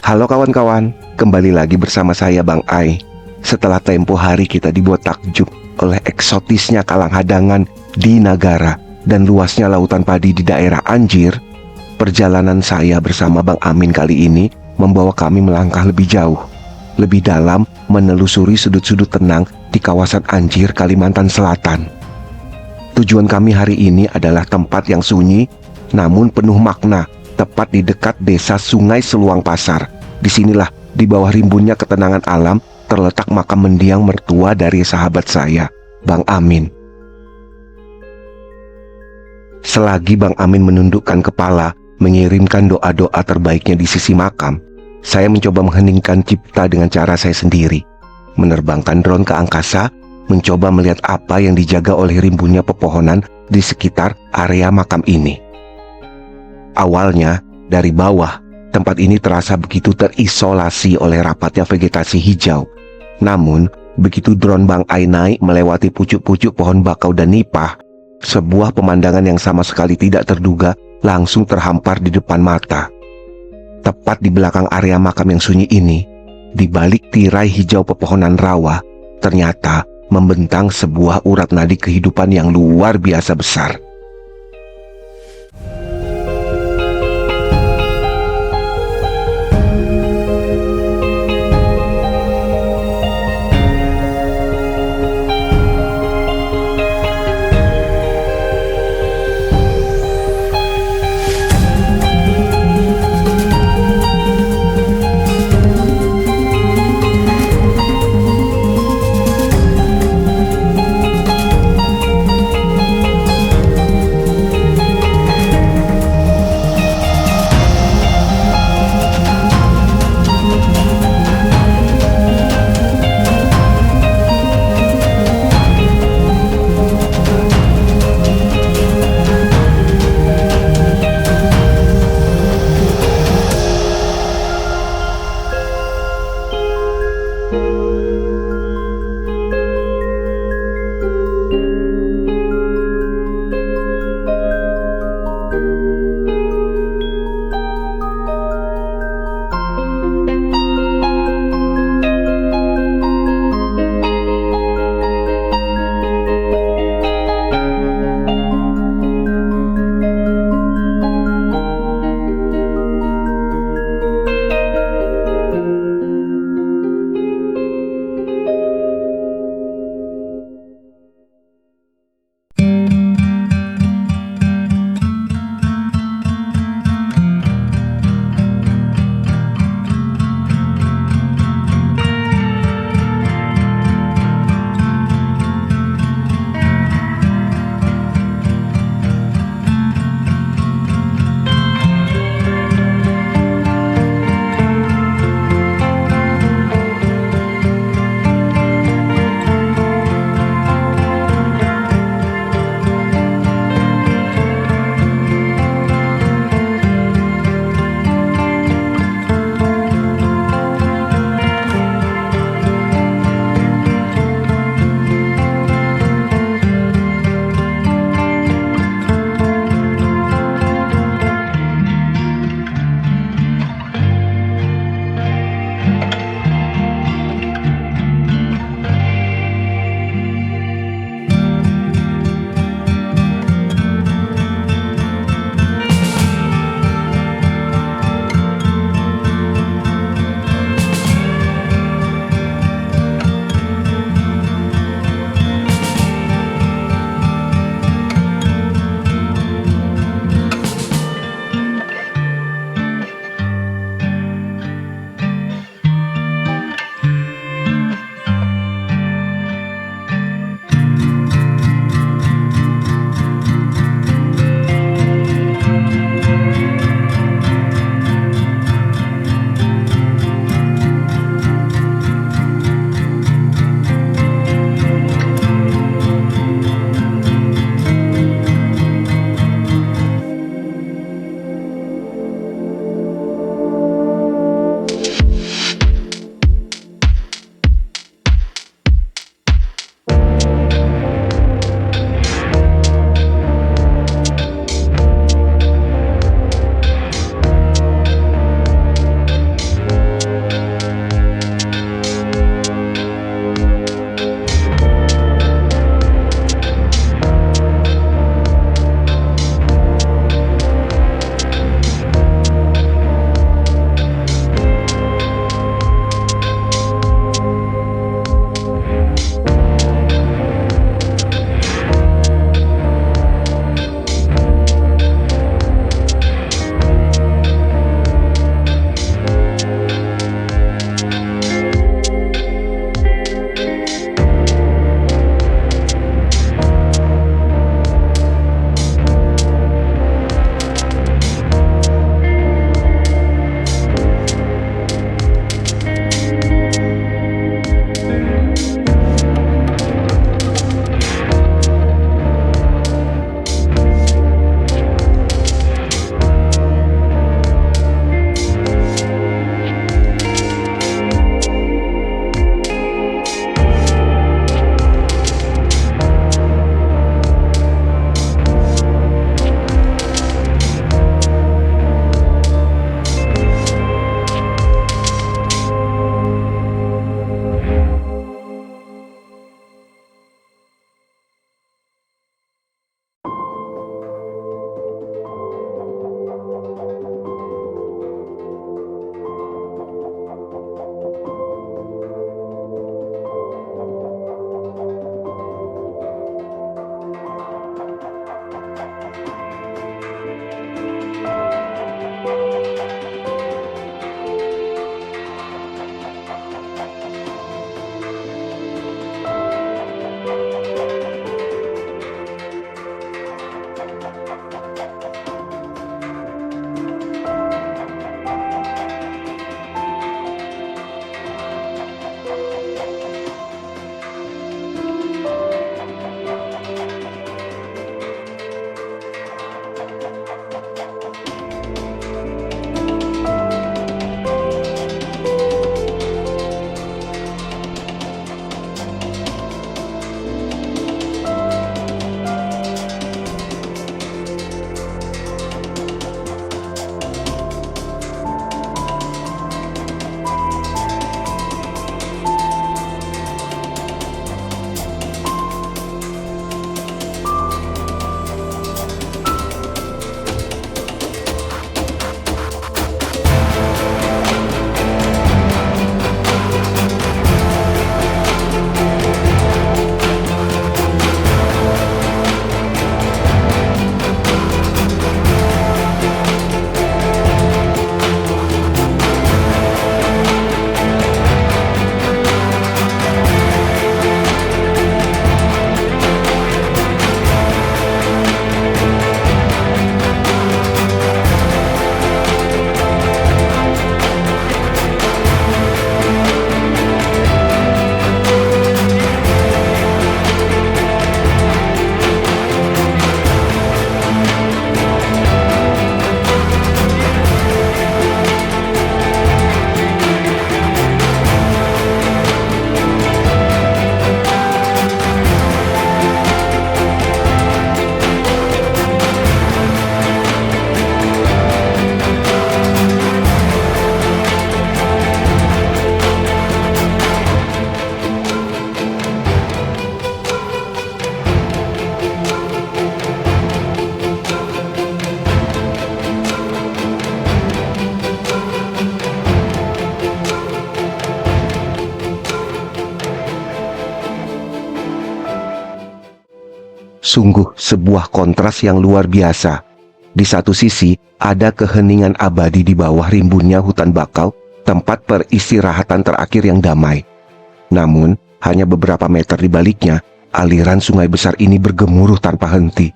Halo kawan-kawan, kembali lagi bersama saya Bang Ai. Setelah tempo hari kita dibuat takjub oleh eksotisnya kalang hadangan di Nagara dan luasnya lautan padi di daerah Anjir, perjalanan saya bersama Bang Amin kali ini membawa kami melangkah lebih jauh, lebih dalam menelusuri sudut-sudut tenang di kawasan Anjir, Kalimantan Selatan. Tujuan kami hari ini adalah tempat yang sunyi namun penuh makna, tepat di dekat desa Sungai Seluang Pasar. Disinilah, di bawah rimbunnya ketenangan alam, terletak makam mendiang mertua dari sahabat saya, Bang Amin. Selagi Bang Amin menundukkan kepala, mengirimkan doa-doa terbaiknya di sisi makam, saya mencoba mengheningkan cipta dengan cara saya sendiri. Menerbangkan drone ke angkasa, mencoba melihat apa yang dijaga oleh rimbunnya pepohonan di sekitar area makam ini. Awalnya, dari bawah, tempat ini terasa begitu terisolasi oleh rapatnya vegetasi hijau. Namun, begitu drone Bang Ai naik melewati pucuk-pucuk pohon bakau dan nipah, sebuah pemandangan yang sama sekali tidak terduga langsung terhampar di depan mata. Tepat di belakang area makam yang sunyi ini, di balik tirai hijau pepohonan rawa, ternyata membentang sebuah urat nadi kehidupan yang luar biasa besar. Sungguh sebuah kontras yang luar biasa. Di satu sisi, ada keheningan abadi di bawah rimbunnya hutan bakau, tempat peristirahatan terakhir yang damai. Namun, hanya beberapa meter di baliknya, aliran sungai besar ini bergemuruh tanpa henti,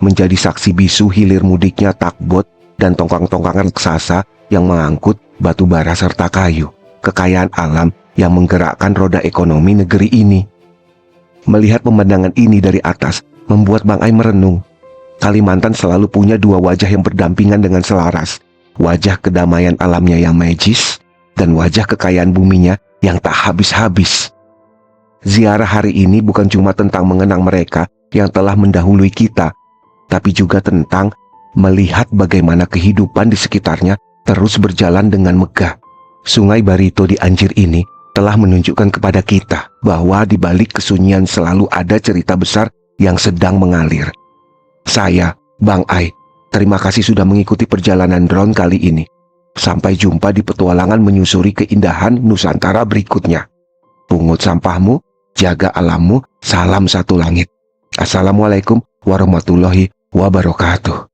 menjadi saksi bisu hilir mudiknya takbot dan tongkang-tongkangan raksasa yang mengangkut batu bara serta kayu, kekayaan alam yang menggerakkan roda ekonomi negeri ini. Melihat pemandangan ini dari atas, membuat Bang Ai merenung. Kalimantan selalu punya dua wajah yang berdampingan dengan selaras. Wajah kedamaian alamnya yang magis, dan wajah kekayaan buminya yang tak habis-habis. Ziarah hari ini bukan cuma tentang mengenang mereka yang telah mendahului kita, tapi juga tentang melihat bagaimana kehidupan di sekitarnya terus berjalan dengan megah. Sungai Barito di Anjir ini telah menunjukkan kepada kita bahwa di balik kesunyian selalu ada cerita besar yang sedang mengalir. Saya, Bang Ai, terima kasih sudah mengikuti perjalanan drone kali ini. Sampai jumpa di petualangan menyusuri keindahan Nusantara berikutnya. Pungut sampahmu, jaga alammu, salam satu langit. Assalamualaikum warahmatullahi wabarakatuh.